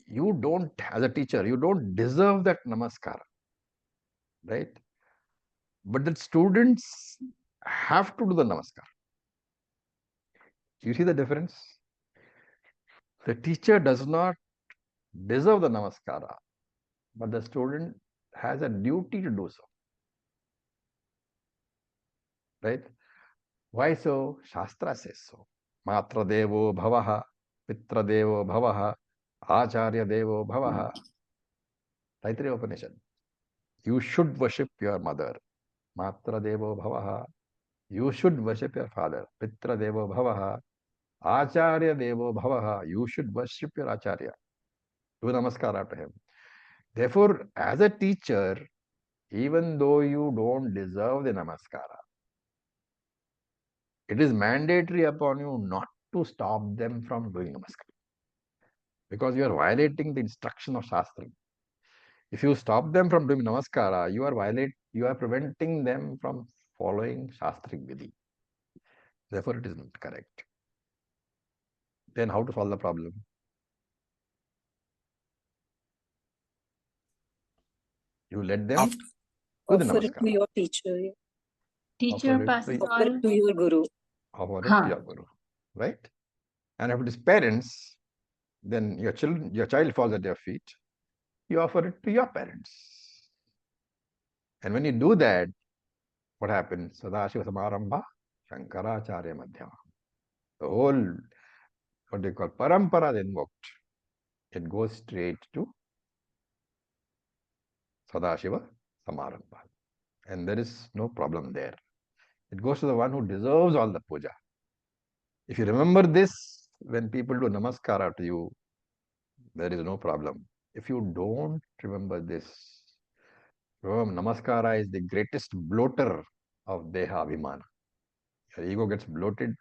you don't, as a teacher, you don't deserve that namaskara, right? But the students have to do the namaskar. You see the difference? The teacher does not deserve the namaskara, but the student has a duty to do so, right? Why so? Shastra says so. Matra devo bhavaha, pitra devo bhavaha, acharya devo bhavaha. Taittiriya Upanishad. You should worship your mother. Matra devo bhavaha. You should worship your father. Pitra devo bhavaha. Acharya devo bhavaha. You should worship your acharya. Do namaskara to him. Therefore, as a teacher, even though you don't deserve the namaskara, it is mandatory upon you not to stop them from doing namaskara. Because you are violating the instruction of Shastra. If you stop them from doing namaskara, you are preventing them from following Shastric Vidhi. Therefore, it is not correct. Then how to solve the problem? You let them After, do the Offer it to namaskara. your teacher. Yeah. Teacher Offer it passes to, Offer on. it to your guru. offer it Huh. to your guru. Right? And if it is parents, then your child falls at your feet. You offer it to your parents. And when you do that, what happens? Sadashiva Samarambha, Shankaracharya Madhyama. The whole, what they call parampara is invoked. It goes straight to Sadashiva Samarambha. And there is no problem there. It goes to the one who deserves all the puja. If you remember this, when people do namaskara to you, there is no problem. If you don't remember this, namaskara is the greatest bloater of Deha Abhimana. Your ego gets bloated.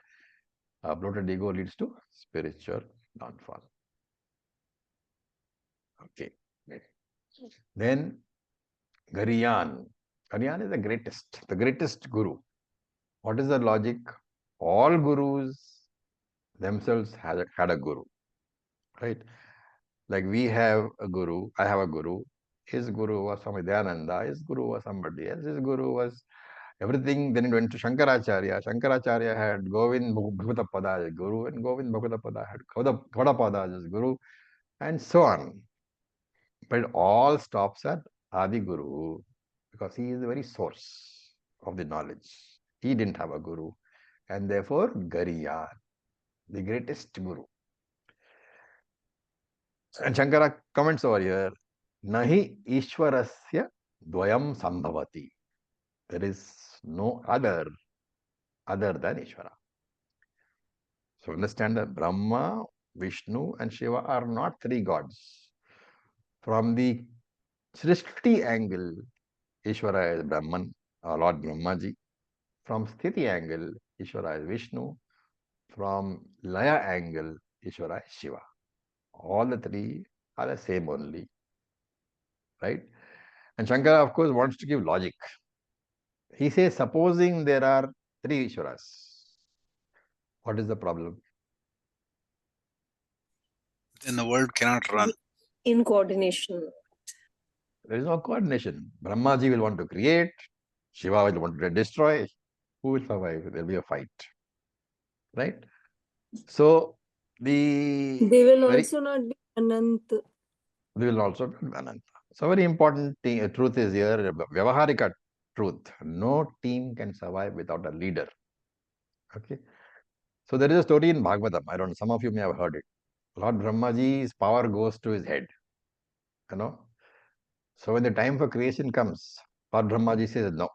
Bloated ego leads to spiritual downfall. Okay. Then Gariyan. Gariyan is the greatest guru. What is the logic? All gurus themselves had a guru, right? Like we have a guru, I have a guru. His guru was Swami Dayananda, his guru was somebody else, his guru was everything. Then it went to Shankaracharya. Shankaracharya had Govind Bhagavapada as guru, and Govind Bhagavapada had Gaudapada as guru, and so on. But it all stops at Adi Guru because he is the very source of the knowledge. He didn't have a guru, and therefore Gariya, the greatest guru. And Shankara comments over here, Nahi Ishwarasya Dvayam Sambhavati. There is no other than Ishvara. So understand that Brahma, Vishnu, and Shiva are not three gods. From the Srishti angle, Ishvara is Brahman, Lord Brahmaji. From Sthiti angle, Ishvara is Vishnu. From Laya angle, Ishvara is Shiva. All the three are the same only. Right? And Shankara, of course, wants to give logic. He says, supposing there are 3 Ishwaras, what is the problem? Then the world cannot run. In coordination. There is no coordination. Brahmaji will want to create, Shiva will want to destroy. Who will survive? There will be a fight. Right? So, They will also not be Anant. They will also be Ananta. So, very important truth is here, Vyavaharika truth. No team can survive without a leader. Okay. So, there is a story in Bhagavatam. I don't know, some of you may have heard it. Lord Brahmaji's power goes to his head. You know. So, when the time for creation comes, Lord Brahmaji says, no,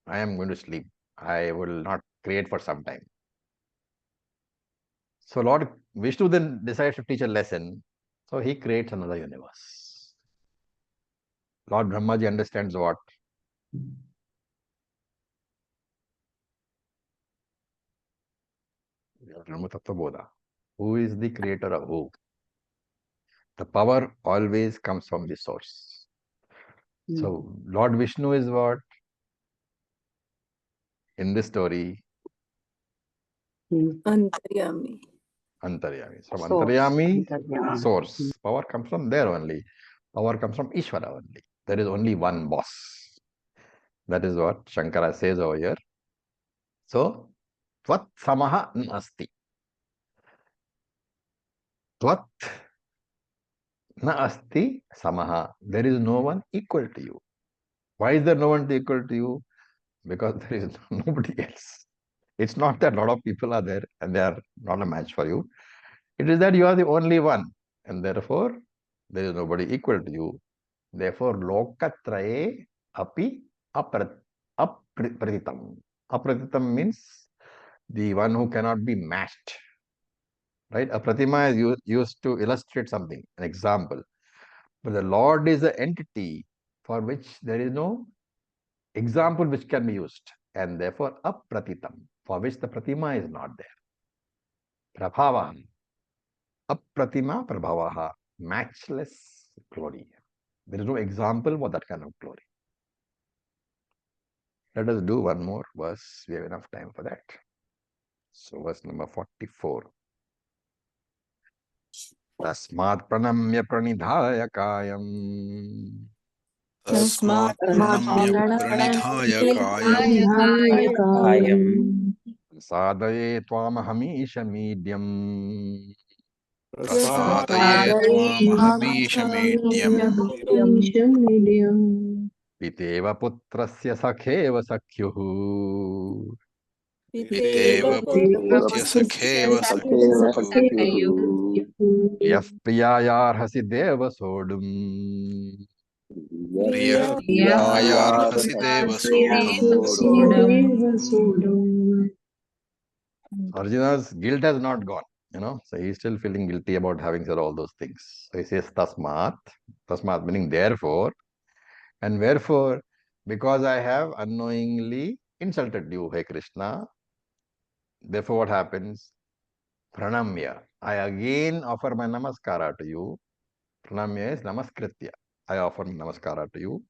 I am going to sleep. I will not create for some time. So Lord Vishnu then decides to teach a lesson. So he creates another universe. Lord Brahmaji understands what? Who is the creator of who? The power always comes from the source. So Lord Vishnu is what? In this story, Antaryami. Antaryami. From Source. Antaryami, Antaryami. source. Power comes from there only. Power comes from Ishvara only. There is only one boss. That is what Shankara says over here. So, Tvat Samaha Nasti. Tvat Na Asti Samaha. There is no one equal to you. Why is there no one equal to you? Because there is nobody else. It's not that a lot of people are there and they are not a match for you. It is that you are the only one. And therefore, there is nobody equal to you. Therefore, Lokatraye api apratitam. Apratitam means the one who cannot be matched. Right? A pratima is used to illustrate something, an example. But the Lord is an entity for which there is no example which can be used. And therefore, apratitam, for which the pratima is not there. Prabhava. Apratima prabhavaha. Matchless glory. There is no example for that kind of glory. Let us do one more verse. We have enough time for that. So, verse number 44. Tasmat pranamya pranidhaya kayam. Tasmat pranamya pranidhaya kayam. Kayam. Sadhaye twamahamisha medium. Prasadaye twamahamisha medyam. Piteva putrasya sakheva sakyuhu. Piteva putrasya sakheva sakyuhu. Yah priyayarhasi deva sodum. Priyah priyayarhasi deva sodam. Arjuna's guilt has not gone, so he's still feeling guilty about having said all those things. So he says tasmat, tasmat meaning therefore, and wherefore, because I have unknowingly insulted you, hey Krishna. Therefore, what happens? Pranamya. I again offer my namaskara to you. Pranamya is namaskritya. I offer namaskara to you.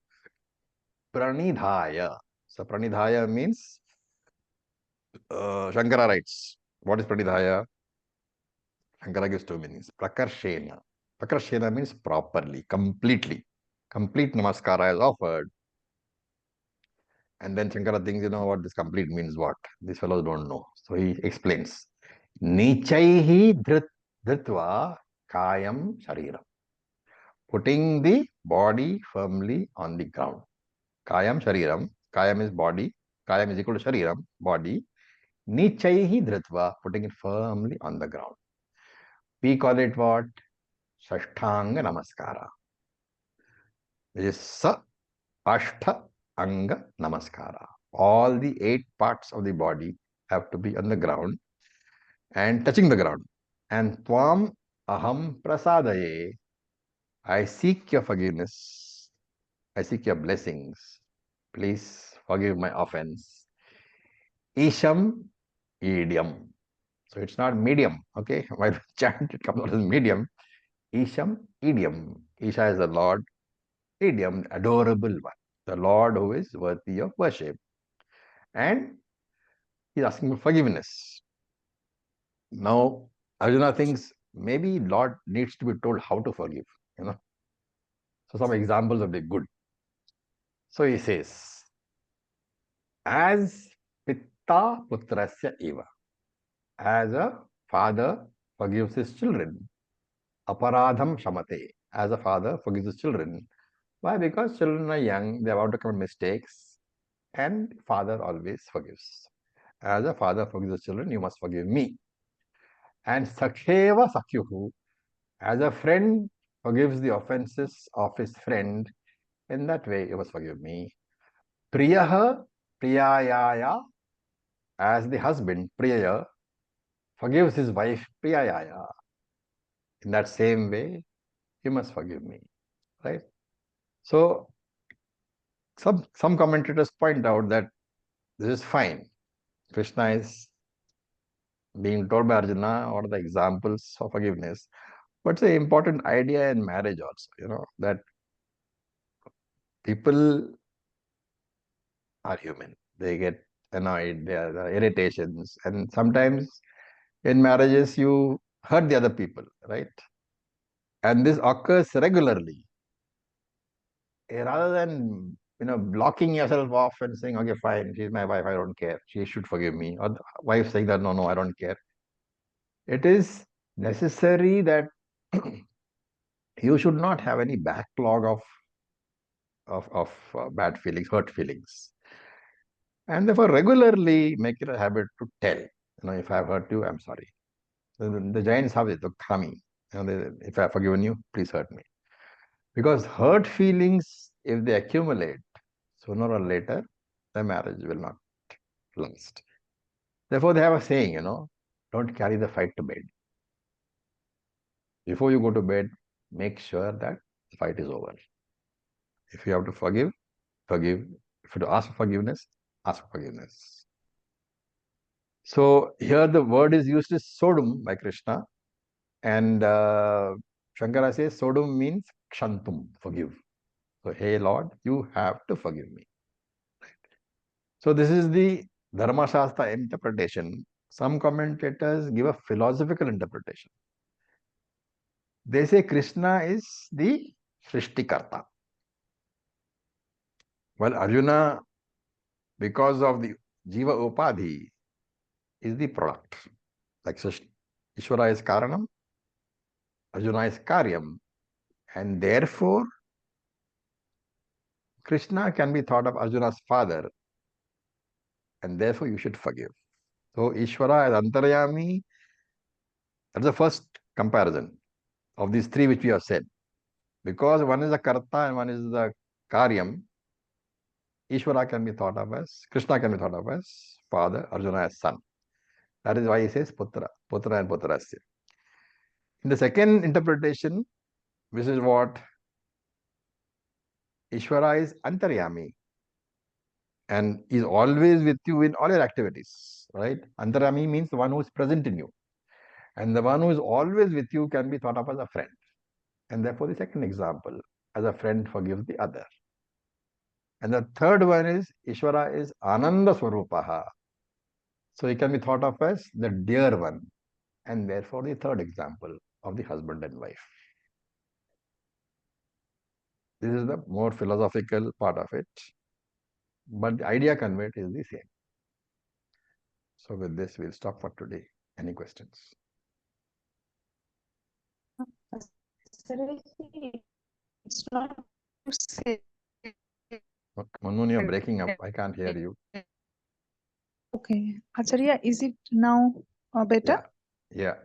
Pranidhaya. So pranidhaya means Shankara writes. What is pranidhaya? Shankara gives 2 meanings. Prakarshena. Prakarshena means properly, completely. Complete namaskara is offered. And then Shankara thinks, what this complete means what? These fellows don't know. So he explains. Nichaihi dhritva kayam shariram. Putting the body firmly on the ground. Kayam shariram. Kayam is body. Kayam is equal to shariram, body. Nichaihi dhritva, putting it firmly on the ground. We call it what? Shashtanga Namaskara. Which is Sa Ashtha Anga Namaskara. All the 8 parts of the body have to be on the ground and touching the ground. And Tvam Aham Prasadaye. I seek your forgiveness. I seek your blessings. Please forgive my offense. Isham Idiam. So it's not medium, okay? While chant, it comes out as medium. Isham, idiom. Isha is the Lord. Idiom, adorable one. the Lord who is worthy of worship. And he's asking for forgiveness. Now, Arjuna thinks maybe Lord needs to be told how to forgive, you know. So some examples would be good. So he says, as pitta putrasya eva, as a father forgives his children, aparadham shamate, as a father forgives his children. Why? Because children are young, they are about to commit mistakes, and father always forgives. As a father forgives his children, you must forgive me. And sakheva sakyuhu, as a friend forgives the offenses of his friend, in that way you must forgive me. Priyaha priyayaya, as the husband, priyaya, forgives his wife, priyayaya. In that same way, you must forgive me. Right? So some commentators point out that this is fine. Krishna is being told by Arjuna or the examples of forgiveness. But it's an important idea in marriage also, you know, that people are human. They get annoyed, there are irritations, and sometimes in marriages you hurt the other people, right? And this occurs regularly. Rather than blocking yourself off and saying, okay, fine, she's my wife, I don't care, she should forgive me, or the wife saying that no, I don't care. It is necessary that you should not have any backlog of bad feelings, hurt feelings. And therefore, regularly make it a habit to tell, if I have hurt you, I'm sorry. The Jains have it, the Kami. If I have forgiven you, please hurt me. Because hurt feelings, if they accumulate, sooner or later, the marriage will not last. Therefore, they have a saying, don't carry the fight to bed. Before you go to bed, make sure that the fight is over. If you have to forgive, forgive. If you have to ask for forgiveness, ask for forgiveness. So here the word is used as sodum by Krishna, and Shankara says sodum means kshantum, forgive. So, hey Lord, you have to forgive me. So this is the Dharma Shastra interpretation. Some commentators give a philosophical interpretation. They say Krishna is the Srishtikarta. Well, Arjuna, because of the Jiva Upadhi, is the product. Like Ishvara is Karanam, Arjuna is Karyam, and therefore Krishna can be thought of Arjuna's father, and therefore you should forgive. So Ishvara as Antaryami, that's the first comparison of these three which we have said. Because one is the Karta and one is the Karyam, Ishvara can be thought of as, Krishna can be thought of as father, Arjuna as son. That is why he says Putra, Putra and Putrasya. In the second interpretation, which is what Ishvara is Antaryami and is always with you in all your activities, right? Antaryami means the one who is present in you. And the one who is always with you can be thought of as a friend. And therefore, the second example, as a friend forgives the other. And the third one is Ishvara is Ananda Swarupaha. So he can be thought of as the dear one. And therefore, the third example of the husband and wife. This is the more philosophical part of it. But the idea conveyed is the same. So with this, we'll stop for today. Any questions? It's not to say. Manun, you're breaking up. I can't hear you. Okay, Acharya, is it now better? Yeah.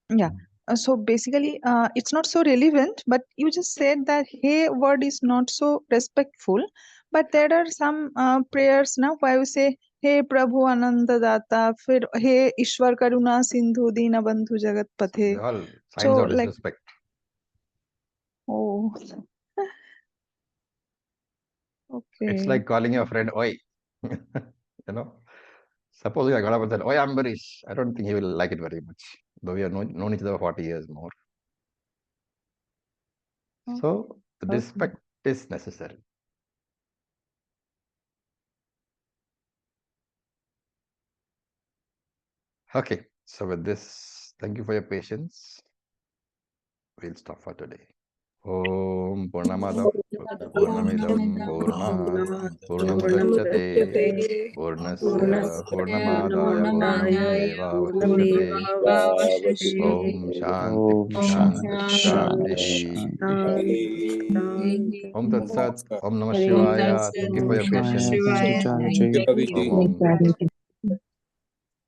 Yeah. So basically, it's not so relevant, but you just said that hey word is not so respectful. But there are some prayers now where we say hey Prabhu Ananda Data, fir hey Ishwar Karuna Sindhu Dina Bandhu Jagat Pathe. They're all signs So of disrespect. oh, okay. It's like calling your friend Oi. Suppose I got up and said, Oi, Ambarish. I don't think he will like it very much. Though we have known each other for 40 years more. So the respect is necessary. Okay, so with this, thank you for your patience. We'll stop for today. Om Purnamada Purnamidam Purnat Purnamudachyate Purnasya Purnamadaya Purnameva Vachishate Om Shanti Om Shanti Shanti Shanti Om Tat Sat Om Namah Hare Shivaya. Tatsat. Thank you for your Shivaya. patience. Thank you, Charuji. Om Om